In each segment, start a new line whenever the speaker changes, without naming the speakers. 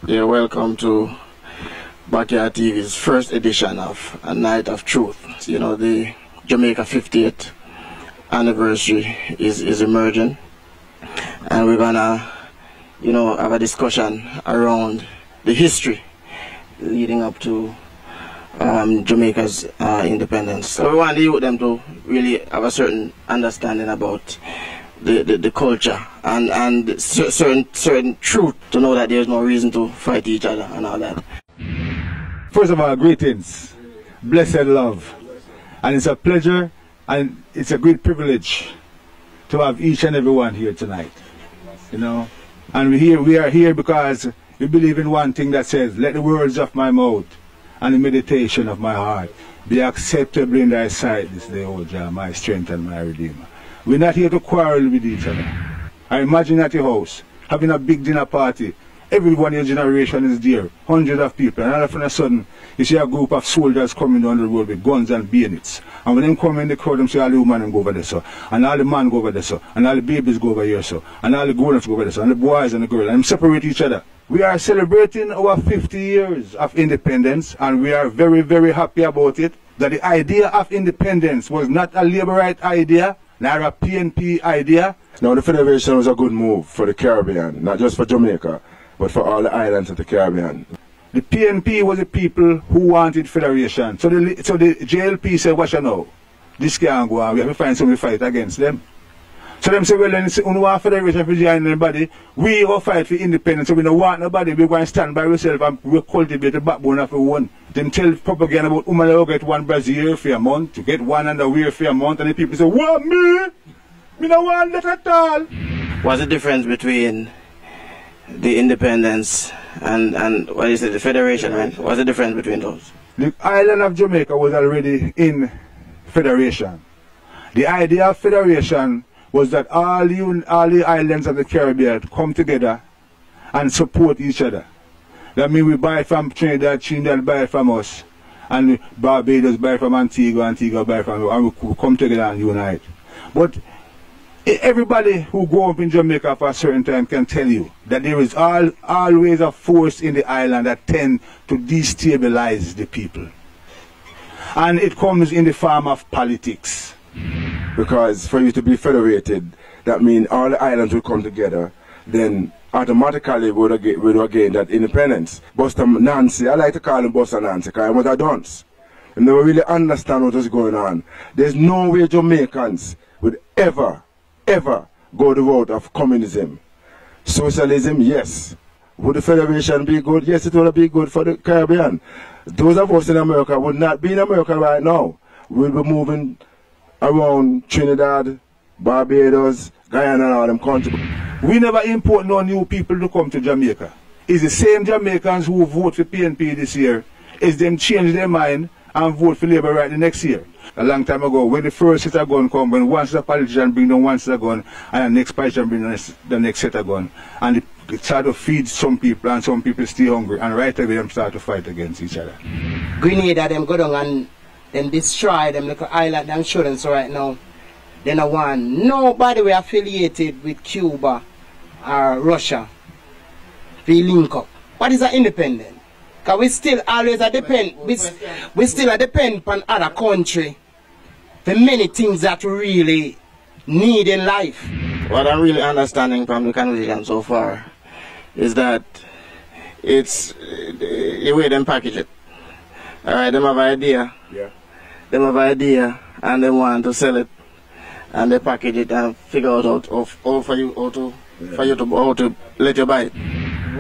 Yeah, welcome to Backyard TV's first edition of A Nite of Truth. You know, the Jamaica 50th anniversary is emerging, and we're gonna, you know, have a discussion around the history leading up to Jamaica's independence. So we want the youth them to really have a certain understanding about the culture and certain truth, to know that there's no reason to fight each other and all that.
First of all, greetings, blessed love, and it's a pleasure and it's a great privilege to have each and every one here tonight, you know. And we are here because we believe in one thing that says, let the words of my mouth and the meditation of my heart be acceptable in thy sight this day, O Jah, my strength and my redeemer. We're not here to quarrel with each other. I imagine at your house, having a big dinner party, everyone in your generation is there, hundreds of people, and all of a sudden, you see a group of soldiers coming down the road with guns and bayonets. And when they come in the crowd, them say all the women go over there, so, and all the men go over there, so, and all the babies go over here, so, and all the grown-ups go over there, so, and the boys and the girls, and them separate each other. We are celebrating our 50 years of independence, and we are very, very happy about it. That the idea of independence was not a Labourite idea, nor a PNP idea.
Now the Federation was a good move for the Caribbean, not just for Jamaica, but for all the islands of the Caribbean.
The PNP was the people who wanted Federation. So the JLP said, watch you know, this can't go on, we have to find somebody to fight against them. So them say, well, then, we don't want Federation for join anybody, we will fight for independence, so we don't want nobody, we're going to stand by ourselves and we cultivate the backbone of one. Them tell propaganda about women who get one brassiere for a month, to get one underwear for a month, and the people say, what, me? Me don't want that at all.
What's the difference between the independence and what is it, the Federation, right? What's the difference between those?
The island of Jamaica was already in Federation. The idea of Federation was that all the islands of the Caribbean come together and support each other. That means we buy from Trinidad, Trinidad buy from us, and Barbados buy from Antigua, Antigua buy from us, and we come together and unite. But everybody who grew up in Jamaica for a certain time can tell you that there is always a force in the island that tends to destabilize the people. And it comes in the form of politics.
Because for you to be federated, that means all the islands will come together, then automatically we would gain that independence. Buster Nancy, I like to call him Buster Nancy, because he was a dunce. He never really understand what was going on. There's no way Jamaicans would ever go the road of communism. Socialism, yes. Would the Federation be good? Yes, it would be good for the Caribbean. Those of us in America would not be in America right now. We'll be moving around Trinidad, Barbados, Guyana and all them countries.
We never import no new people to come to Jamaica. It's the same Jamaicans who vote for PNP this year, is them change their mind and vote for Labour right the next year. A long time ago, when the first set of gun come, when one set of politician bring down one set of gun, and the next politician bring down the next set of gun, and it start to feed some people, and some people stay hungry, and right away them start to fight against each other.
Grenada them go down and then destroy them little island and show them, so right now, they don't want nobody we affiliated with Cuba or Russia. We link up. What is an independent? Because we still always depend, we still depend on other country for many things that we really need in life.
What I'm really understanding from the conversation so far is that it's the way them package it. Alright, them have an idea.
Yeah.
Them have an idea and they want to sell it. And they package it and figure out how to let you buy it.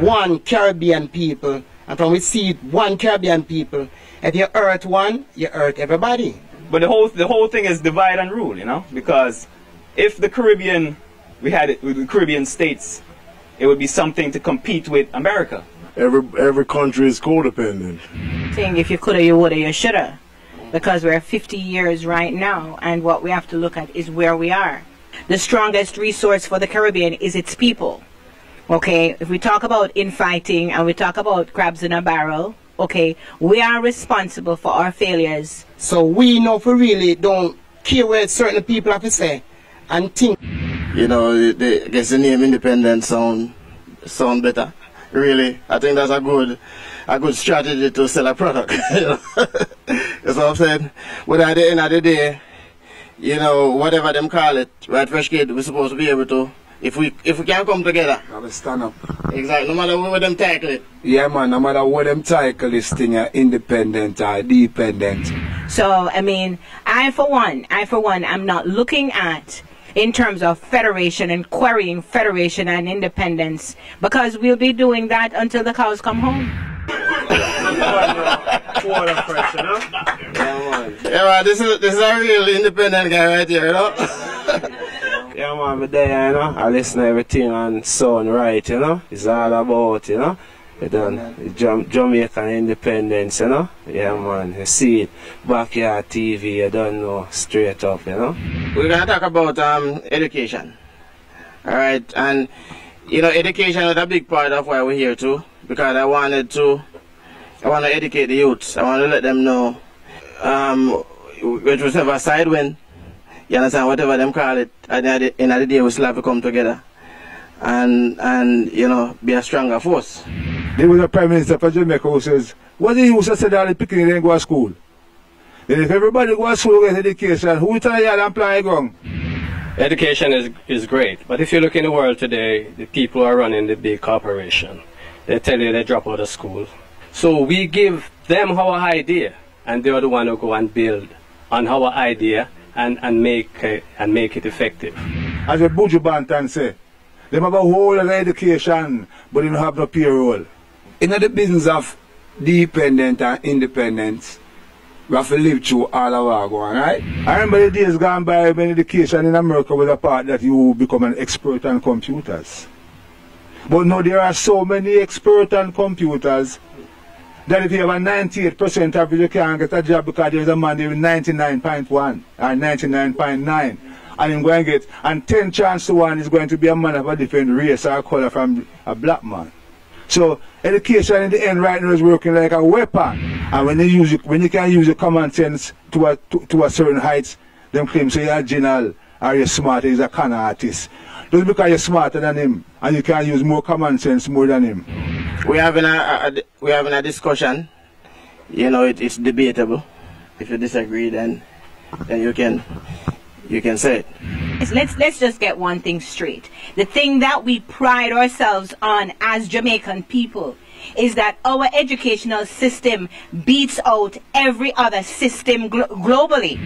One Caribbean people, and from we see one Caribbean people, if you hurt one, you hurt everybody.
But the whole thing is divide and rule, you know, because if the Caribbean, we had it with the Caribbean states, it would be something to compete with America.
Every country is codependent.
Saying if you coulda, you woulda, you shoulda. Because we're 50 years right now, and what we have to look at is where we are. The strongest resource for the Caribbean is its people. Okay, if we talk about infighting and we talk about crabs in a barrel, okay, we are responsible for our failures.
So we know for really don't care what certain people have to say and think.
You know, I guess the name independent sound better. really. I think that's a good strategy to sell a product. You know? That's what I'm saying. But at the end of the day, you know, whatever them call it, Right Fresh Kid, we're supposed to be able to, if we can come together.
Gotta stand up.
Exactly, no matter where them tackle it.
Yeah, man, no matter what them tackle this thing, independent or dependent.
So, I mean, I for one, I'm not looking at in terms of federation and querying federation and independence, because we'll be doing that until the cows come home.
Yeah, man, this is a real independent guy right here, you know?
Yeah, man, but there, you know, I listen to everything on Sound Right, you know? It's all about, you know? Jamaican independence, you know? Yeah, man, you see it. Backyard TV, you don't know, straight up, you know?
We're going to talk about education. Alright, and, you know, education is a big part of why we're here too. Because I want to educate the youths. I want to let them know, whichever side win, you understand, whatever them call it, at the end of the day we still have to come together and you know, be a stronger force.
There was a Prime Minister for Jamaica who says, what do you say that the picking didn't go to school? Then if everybody go to school with education, who will tell you and plan wrong?
Education is great, but if you look in the world today, the people are running the big corporation. They tell you they drop out of school. So we give them our idea, and they are the one who go and build on our idea and make it effective.
As the Buju Banton say, they have a whole lot of education, but they don't have no payroll.
In the business of dependent and independence, we have to live through all of our going, right?
I remember the days gone by when education in America was a part that you become an expert on computers. But now there are so many experts on computers that if you have a 98% average, you can't get a job because there's a man there with 99.1 or 99.9. And he's going to get, and 10 chance to 1 is going to be a man of a different race or color from a black man. So education in the end right now is working like a weapon. And when you can use your common sense to a certain heights, them claim say you're general or you're smart, he's a con artist. Just because you're smarter than him and you can use more common sense more than him.
We're having a discussion. You know, it's debatable. If you disagree, then you can say it.
Let's just get one thing straight. The thing that we pride ourselves on as Jamaican people is that our educational system beats out every other system globally.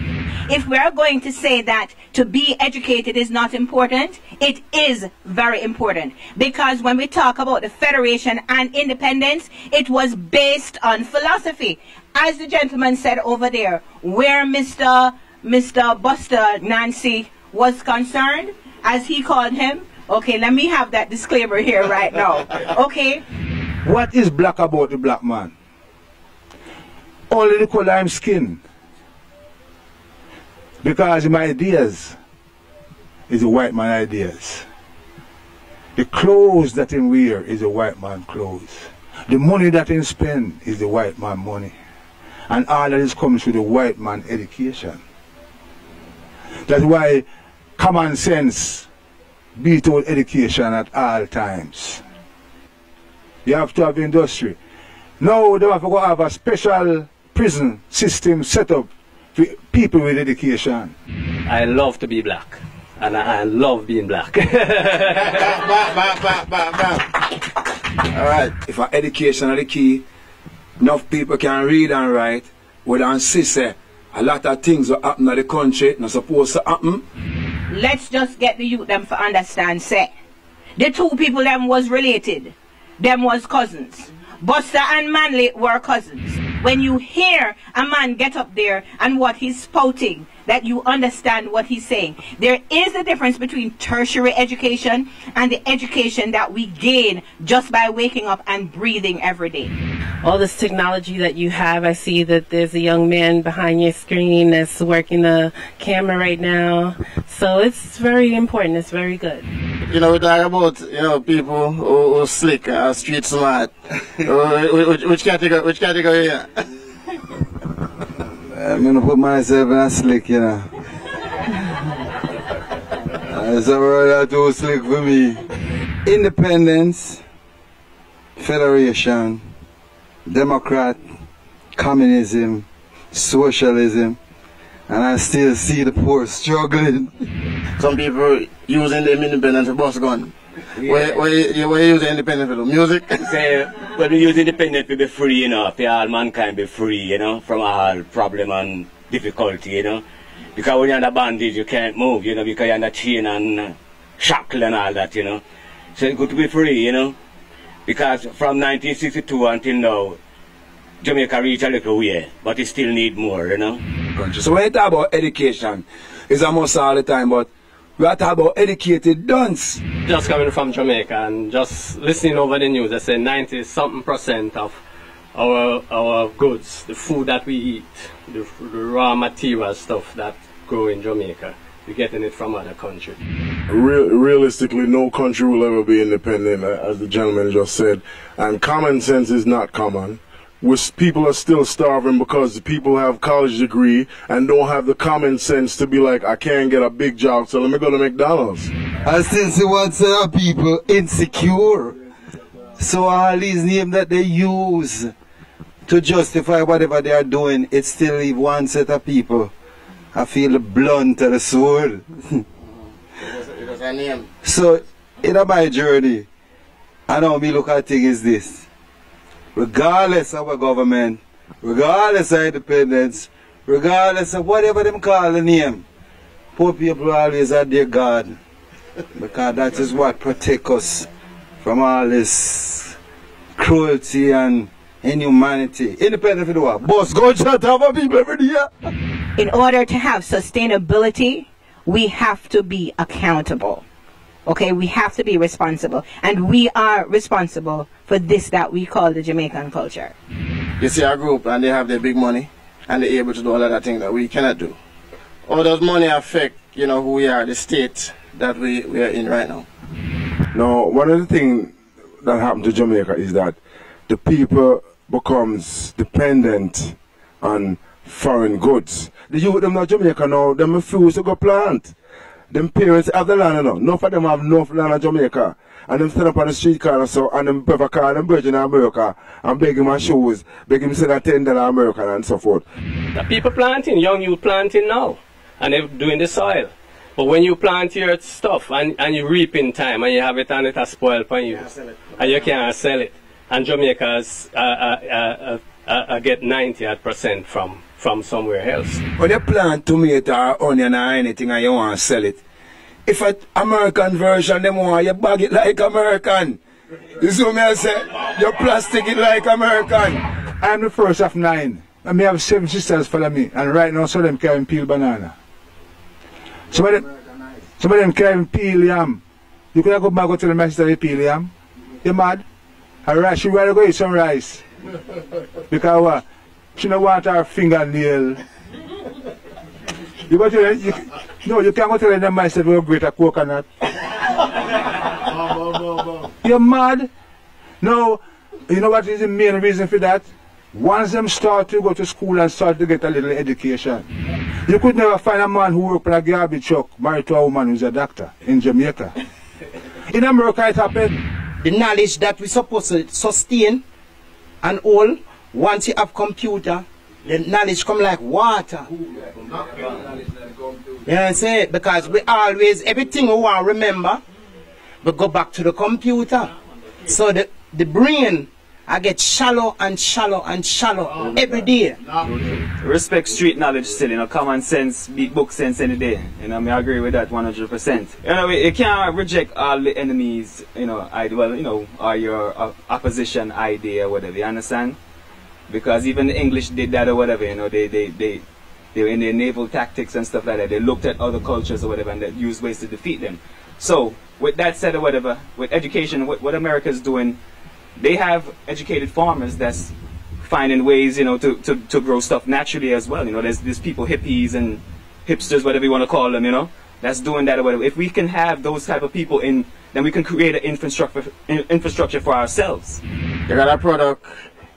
If we are going to say that to be educated is not important, it is very important. Because when we talk about the federation and independence, it was based on philosophy. As the gentleman said over there, where Mr. Buster Nancy was concerned, as he called him. Okay, let me have that disclaimer here right now. Okay.
What is black about the black man? Only the color of his skin. Because my ideas is the white man ideas. The clothes that he wear is the white man clothes. The money that he spend is the white man money. And all that is comes through the white man education. That's why common sense beat out education at all times. You have to have industry. Now they have to have a special prison system set up for people with education.
I love to be black, and I love being black.
Alright, if our education is the key, enough people can read and write, we don't say a lot of things that happen in the country not supposed to happen.
Let's just get the youth them to understand, say, the two people them was related. Them was cousins. Buster and Manley were cousins. When you hear a man get up there and what he's spouting, that you understand what he's saying. There is a difference between tertiary education and the education that we gain just by waking up and breathing every day.
All this technology that you have, I see that there's a young man behind your screen that's working the camera right now. So it's very important, it's very good.
You know, we talk about, you know, people who slick, street smart. Which category here?
I'm going to put myself in a slick, you know. It's a word that too slick for me. Independence, federation, Democrat, communism, socialism, and I still see the poor struggling.
Some people using them independence for bus gun.
Yeah.
Where you using independence for the music?
Say, when we use independence to be free, you know, for all mankind be free, you know, from all problem and difficulty, you know. Because when you're under bondage, you can't move, you know, because you're under chain and shackle and all that, you know. So it's good to be free, you know. Because from 1962 until now, Jamaica reached a little way, but it still need more, you know.
So when you talk about education, it's almost all the time, but we are talking about educated dunce.
Just coming from Jamaica and just listening over the news, they say 90-something% of our goods, the food that we eat, the raw material stuff that grow in Jamaica, we're getting it from other countries.
Realistically, no country will ever be independent, as the gentleman just said. And common sense is not common. People are still starving because the people have college degree and don't have the common sense to be like, I can't get a big job, so let me go to McDonald's.
I still see one set of people insecure. So all these names that they use to justify whatever they are doing, it still leave one set of people. I feel the blunt to the soul. So, in my journey, I know me look at things is this. Regardless of our government, regardless of independence, regardless of whatever them call the name, poor people always have their God. Because that is what protects us from all this cruelty and inhumanity. Independent of the war. Boss, go shut up people every day.
In order to have sustainability, we have to be accountable. Okay, we have to be responsible. And we are responsible for this that we call the Jamaican culture.
You see a group and they have their big money and they're able to do all of that thing that we cannot do. How does money affect, you know, who we are, the state that we are in right now?
Now, one of the things that happened to Jamaica is that the people becomes dependent on foreign goods. The youth them in Jamaica now, them refuse to go plant. Them parents have the land now. None of them have enough land in Jamaica. And them stand up on the street corner so and them brother call them bridge in America and beg him my shoes, beg him send a $10 American and so forth.
The people planting, young youth planting now, and they're doing the soil. But when you plant your stuff and you reap in time and you have it and it has spoiled for you, and you can't sell it, and Jamaica's get 90% from somewhere else.
When you plant tomato or onion or anything and you want to sell it, if an American version, them want you bag it like American. You see what I say? You plastic it like American.
I'm the first of 9. And me have 7 sisters follow me. And right now, some of them carrying peel banana. Some of them carrying peel yam. You could go back and tell my sister they peel yam. You mad? Alright, she rather go eat some rice. Because what? She don't want her fingernail. You go tell you can't go tell them myself you're great at coconut. You're mad? No, you know what is the main reason for that? Once them start to go to school and start to get a little education. You could never find a man who worked in a garbage truck married to a woman who's a doctor in Jamaica. In America it happened.
The knowledge that we're supposed to sustain and all, once you have computer, the knowledge come like water. You know what I'm saying? Because we always, everything we want to remember, we go back to the computer. So the brain, I get shallow and shallow and shallow every day.
Respect street knowledge still, you know, common sense beat book sense any day. You know, I agree with that 100%. You know, you can't reject all the enemies, you know, or your opposition idea or whatever, you understand? Because even the English did that or whatever, you know, they were in their naval tactics and stuff like that. They looked at other cultures or whatever and they used ways to defeat them. So, with that said or whatever, with education, what America's doing, they have educated farmers that's finding ways, you know, to grow stuff naturally as well. You know, there's people, hippies and hipsters, whatever you want to call them, you know, that's doing that or whatever. If we can have those type of people in, then we can create an infrastructure for ourselves.
You got a product,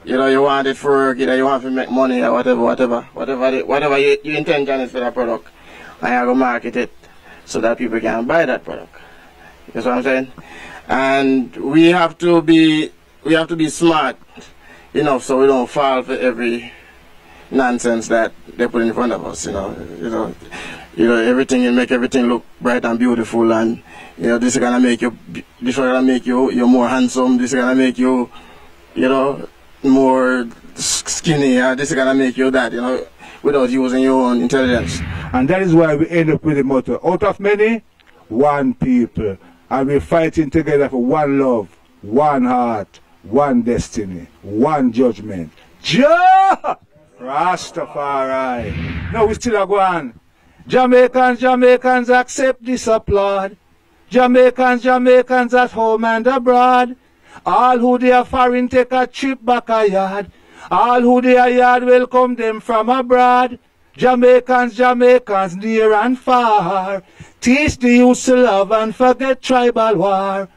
you know, you want it for work, you know, you want to make money or whatever your intention is for that product, and you go market it so that people can buy that product. You know what I'm saying? And we have to be we have to be smart enough so we don't fall for every nonsense that they put in front of us. You know, everything, you make everything look bright and beautiful, and you know, this is gonna make you, you're more handsome. This is gonna make you, you know, more skinny. This is gonna make you that, you know, without using your own intelligence.
And that is why we end up with the motto: out of many, one people, and we're fighting together for one love, one heart, one destiny, one judgment. Jah Rastafari. No, we still are going. Jamaicans accept this applaud. Jamaicans at home and abroad. All who they are foreign take a trip back a yard. All who they are yard welcome them from abroad. Jamaicans near and far. Teach the youth to love and forget tribal war.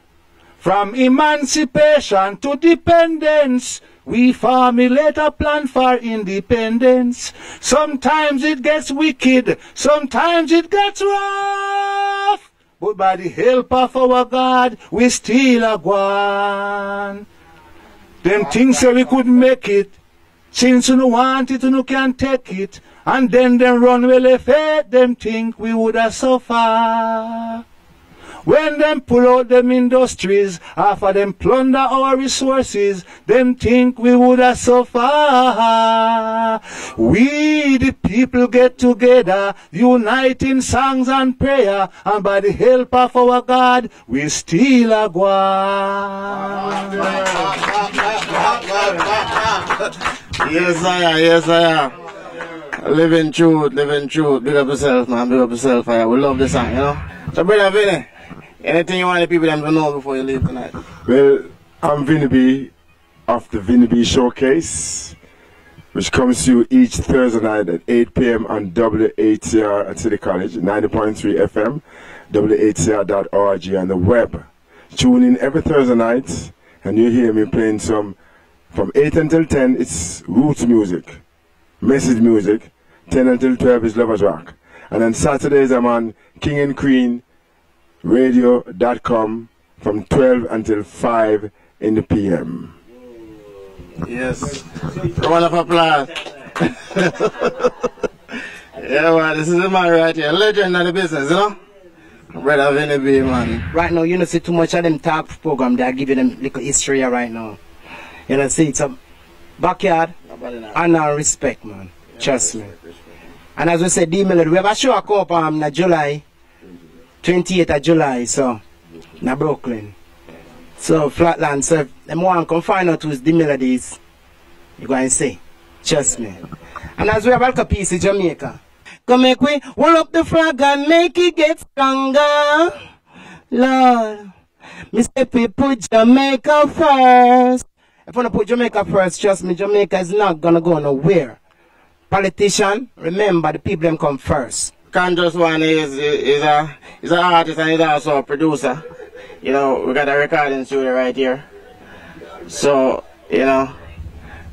From emancipation to dependence, we formulate a plan for independence. Sometimes it gets wicked, sometimes it gets rough, but by the help of our God, we still a gone. Them things say we couldn't make it, since you no want it, you can't take it, and then them run well if them think we would have suffer. When them pull out them industries, after them plunder our resources, them think we would have suffer. We the people get together, unite in songs and prayer, and by the help of our God, we still a go.
Yes, I am. Living truth. Big up yourself, man. Big up yourself. We love the song, you know. So, brother Vinnie, anything you want the people them to know before you leave tonight?
Well, I'm Vinnie B of the Vinnie B Showcase, which comes to you each Thursday night at 8 p.m. on WHCR at City College, 90.3 FM, WHCR.org, and the web. Tune in every Thursday night, and you hear me playing some, from 8 until 10, it's roots music, message music. 10 until 12 is lovers rock. And on Saturdays, I'm on King and Queen radio.com from 12 until 5 in the PM.
Yes. Round of applause. Yeah, man, this is the man right here. Legend of the business, you know? Brother Vinnie B, man.
Right now, you don't see too much of them talk program. They are giving them little history right now. You know, see, it's a backyard and respect, man. Trust me. And as we said, Dmelody, we have a show up in July, 28th of July, so, in Brooklyn. So, Flatland, so if them want to come find out who's Dmelody, you're going to see. Trust me. And as we have a piece in Jamaica, come make we hold up the flag and make it get stronger. Lord, me say people put Jamaica first. If you want to put Jamaica first, trust me, Jamaica is not going to go nowhere. Politician, remember the people them come first.
Konscious one is an artist and he's also a producer. You know, we got a recording studio right here. So, you know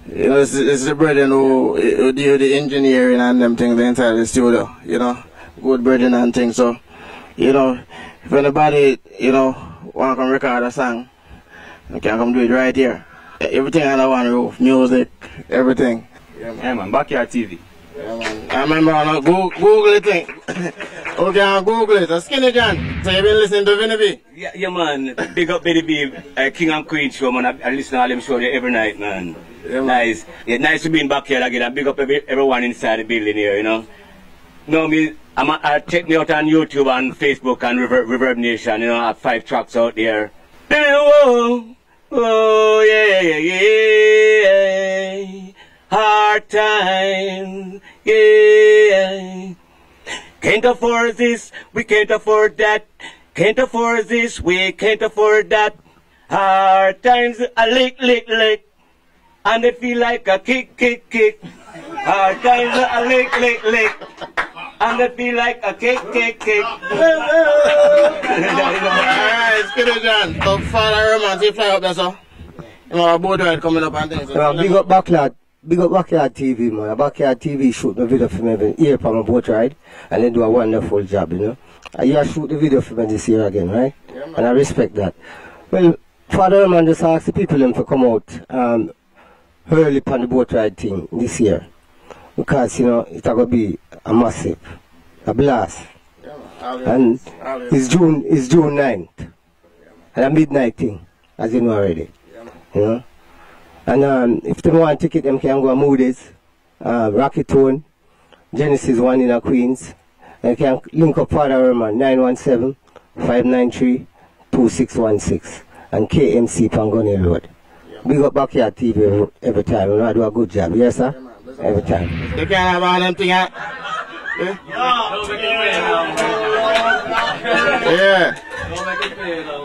it's the brethren who do the engineering and them things inside the studio, you know, good brethren and things. So, you know, if anybody, you know, want to come record a song, you can come do it right here. Everything under one roof, music, everything.
Yeah, man, Backyard TV.
Yeah, man. I remember on Google it thing. Okay, Google it. Skinne John. So you've been listening to Vinnie B?
Yeah, man. Big up Vinnie B, King and Queen show, man. I listen to all them shows every night, man. Yeah, man. Nice. Yeah, nice to be in Backyard again. And big up everyone inside the building here, you know. No, check me out on YouTube and Facebook and Reverb Nation, you know. I have 5 tracks out there. Oh, yeah. Hard time, yeah. Can't afford this, we can't afford that. Can't afford this, we can't afford that. Hard times, a lick. And they feel like a kick. Hard times, a lick. And they feel like a kick.
Alright, Skinne John. So Father Romance, you fly up there, so. You know, a boat ride coming up and things.
Big up Backyard TV, man. Backyard TV shoot the video for me every year for my boat ride, and they do a wonderful job, you know. And you shoot the video for me this year again, right? Yeah, and I respect that. Well, Father man just asked the people them to come out early on the boat ride thing this year. Because, you know, it's going to be a massive, a blast. And it's June 9th. And a midnight thing, as you know already. You know? And if they want a ticket, them can go to Moody's, Rocky Tone, Genesis 1 in Queens. And can link up Father Herman, 917-593-2616. And KMC Pangoni Road. Big up Backyard TV every time. You know, I do a good job. Yes, sir? Every time.
You can't have all them things. Yeah.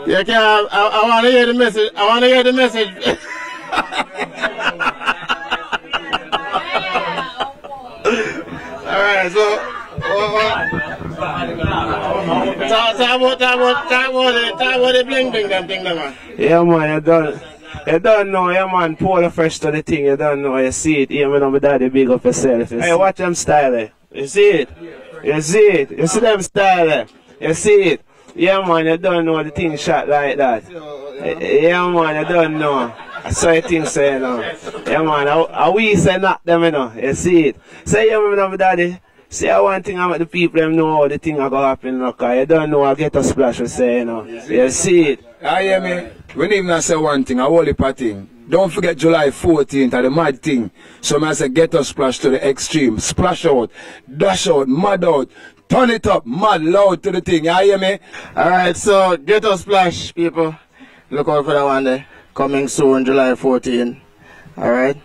You can't. I want to hear the message. I want to hear the message. All right. So. Talk about the bling them thing, man.
Yeah, man. You don't know, yeah, man. Pour the fresh to the thing. You don't know. You see it. Even though my daddy big up yourself. Hey, watch them style there. You see it? You see it? You see them style there? You see it? Yeah, man. You don't know the thing shot like that. Yeah, man. You don't know. So you think so, you know. Yeah, man. I we say knock them, you know. You see it? Say, yeah, my daddy. See, one thing about the people, them know how the thing are going to happen, you know, because you don't know, I get a splash, you say, you know. You see it?
I hear me. We need to say one thing, a holy thing. Don't forget July 14th, the mad thing. So I say, get a splash to the extreme. Splash out, dash out, mad out, turn it up, mad loud to the thing. You hear me?
Alright, so get a splash, people. Look out for that one there. Coming soon, July 14th. Alright.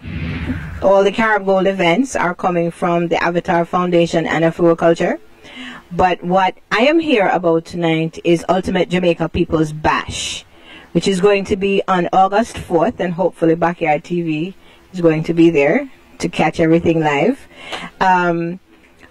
All the Carib Gold events are coming from the Avatar Foundation and Afro-Culture. But what I am here about tonight is Ultimate Jamaica People's Bash, which is going to be on August 4th, and hopefully Backyard TV is going to be there to catch everything live.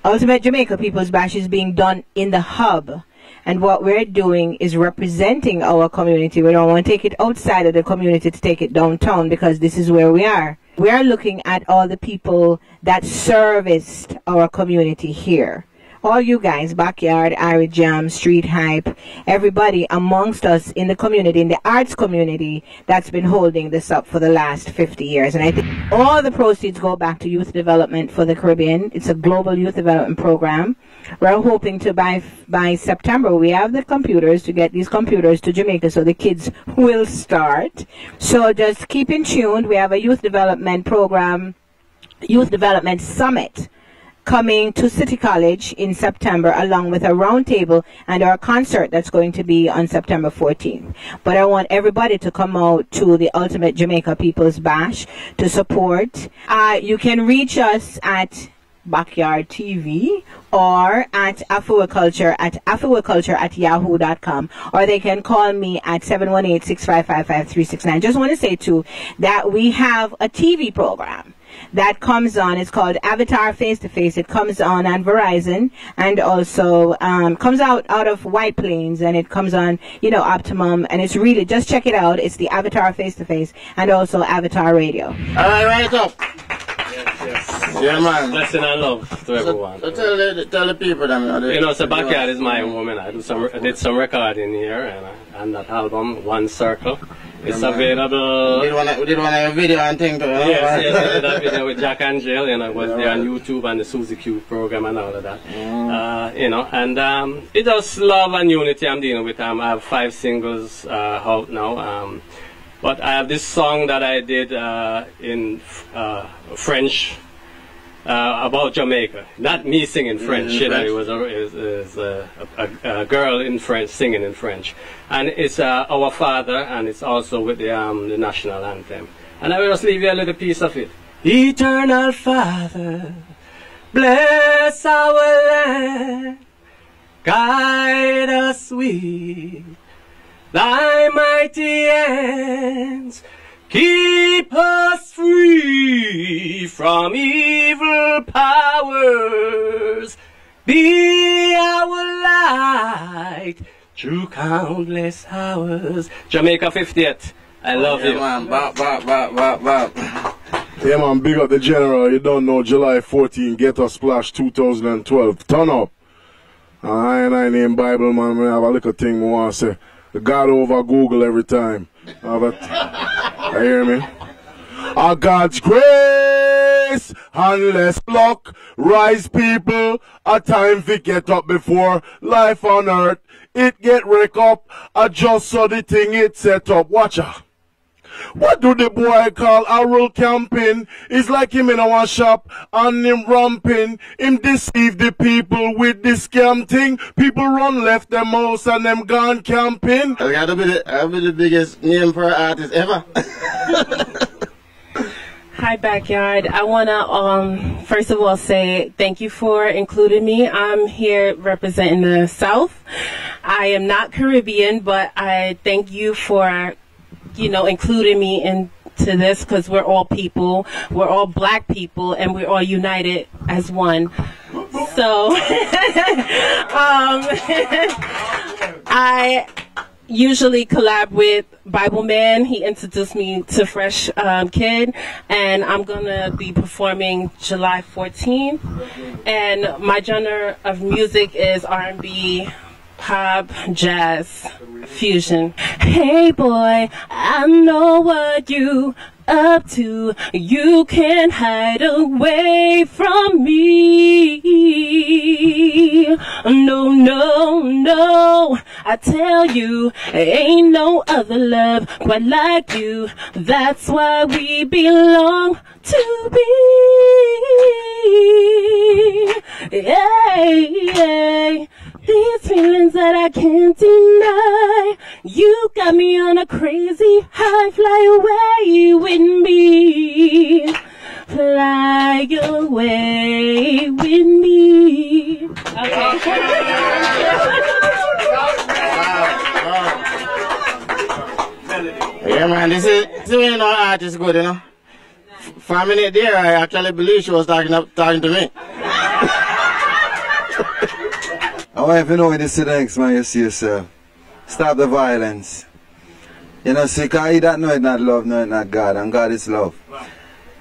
Ultimate Jamaica People's Bash is being done in the hub. And what we're doing is representing our community. We don't want to take it outside of the community to take it downtown, because this is where we are. We are looking at all the people that serviced our community here. All you guys, Backyard, Irish Jam, Street Hype, everybody amongst us in the community, in the arts community, that's been holding this up for the last 50 years. And I think all the proceeds go back to youth development for the Caribbean. It's a global youth development program. We're hoping to, by September, we have the computers, to get these computers to Jamaica so the kids will start. So just keep in tune. We have a youth development program, Youth Development Summit, coming to City College in September, along with a roundtable and our concert that's going to be on September 14th. But I want everybody to come out to the Ultimate Jamaica People's Bash to support. You can reach us at Backyard TV or at afroculture@yahoo.com, or they can call me at 718-655-5369. Just want to say too that we have a TV program that comes on. It's called Avatar Face to Face. It comes on Verizon, and also comes out of White Plains, and it comes on, you know, Optimum, and it's really, just check it out. It's the Avatar Face to Face, and also Avatar Radio.
All right, right up.
Yes.
Yeah, man.
Blessing and love to everyone.
So tell the people them.
You know, so Backyard is my woman. I did some recording here, and that album, One Circle, it's available.
We did one of your video and thing too.
Yes, I did that video with Jack and Jill, you know, it was there on YouTube and the Suzy Q program and all of that. You know, and it's just love and unity I'm dealing with. I have 5 singles out now. But I have this song that I did in French about Jamaica. Not me singing French, you know, it was a girl in French singing in French. And it's Our Father, and it's also with the national anthem. And I will just leave you a little piece of it. Eternal Father, bless our land, guide us with thy mighty hands, keep us free from evil powers, be our light through countless hours. Jamaica 50th, I love you.
Man. Bop, bop, bop, bop, bop.
Yeah, man, big up the general. You don't know, July 14, Get a Splash 2012. Turn up. I name Bible, man. I have a little thing I want to say. God over Google every time. But I hear me. A God's grace and less luck. Rise people, a time to get up before life on earth. It get wreck up, just so the thing it set up. Watch out. What do the boy call a rule camping? It's like him in our shop and him ramping. Him deceive the people with this scam thing. People run left them house and them gone camping.
I gotta be the biggest name for an artist ever.
Hi, Backyard. I want to, first of all, say thank you for including me. I'm here representing the South. I am not Caribbean, but I thank you for, you know, including me into this, because we're all people. We're all black people, and we're all united as one. So, I usually collab with Bible Man. He introduced me to Fresh Kid, and I'm gonna be performing July 14th. And my genre of music is R&B, pop, jazz, fusion. Hey boy, I know what you up to. You can't hide away from me. No, no, no. I tell you, ain't no other love quite like you. That's why we belong to be. Yeah. These feelings that I can't deny. You got me on a crazy high. Fly away with me. Fly away with me. Okay.
Yeah, man, this is when our artist good, you know. For a minute there, I actually believe she was talking to me.
I want if you know when you see the next man, you see yourself. Stop the violence. You know, see, because he that know it not love, know it not God, and God is love.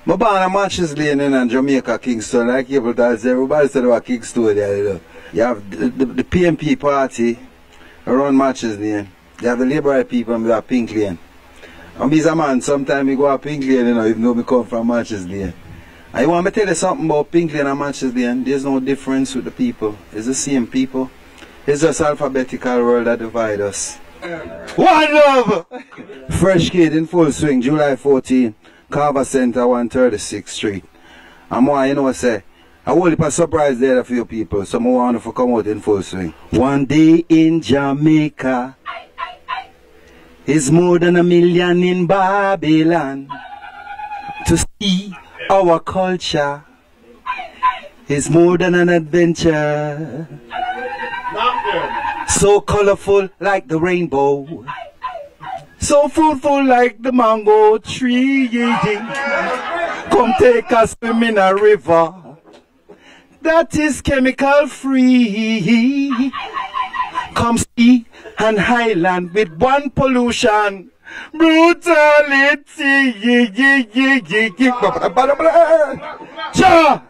I'm born in Matches Lane in Jamaica, Kingston, like everybody said about Kingston there, you know. You have the PMP party around Matches Lane. You have the Labour people and the Pink Lane. And me as a man, sometimes we go to Pink Lane, you know, even though we come from Matches Lane. I want to tell you something about Pink Lane and Matches Lane. There's no difference with the people. It's the same people. It's just alphabetical world that divides us. One love! Fresh Kid in full swing, July 14, Carver Center, 136th Street. And more, you know, say, I will be a surprise there for you people. So I want to come out in full swing. One day in Jamaica is more than 1 million in Babylon. To see our culture is more than an adventure. So colorful like the rainbow, so fruitful like the mango tree. Come take a swim in a river that is chemical free. Come see an island with one pollution. Brutality.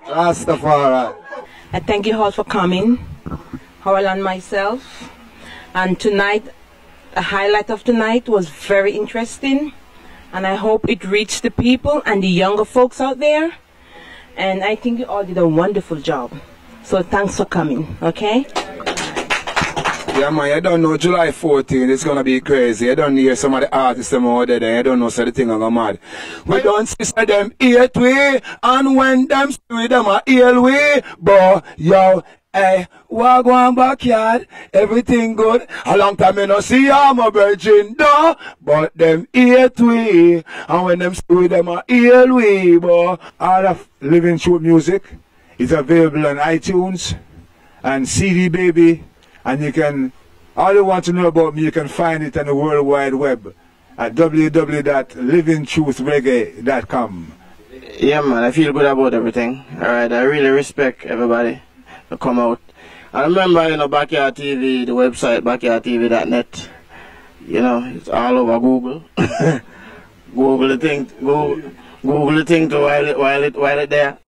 Rastafari.
I thank you all for coming. Howell and myself. And tonight, the highlight of tonight was very interesting. And I hope it reached the people and the younger folks out there. And I think you all did a wonderful job. So thanks for coming, okay?
Yeah, man, I don't know, July 14th, it's gonna be crazy. I don't hear some of the artists them out there, I don't know, so the thing gonna mad. We don't see so them hate way, and when them see them a heal way, but yo, hey, walk one backyard, everything good. A long time I no see I'm a virgin, though, but them hate way, and when them see them a heal way, but
all of Living Truth music is available on iTunes and CD Baby. And you can, all you want to know about me, you can find it on the World Wide Web at www.livingtruthreggae.com.
Yeah, man, I feel good about everything. Alright, I really respect everybody to come out. I remember, you know, Backyard TV, the website, backyardtv.net. You know, it's all over Google. Google the thing to while it there.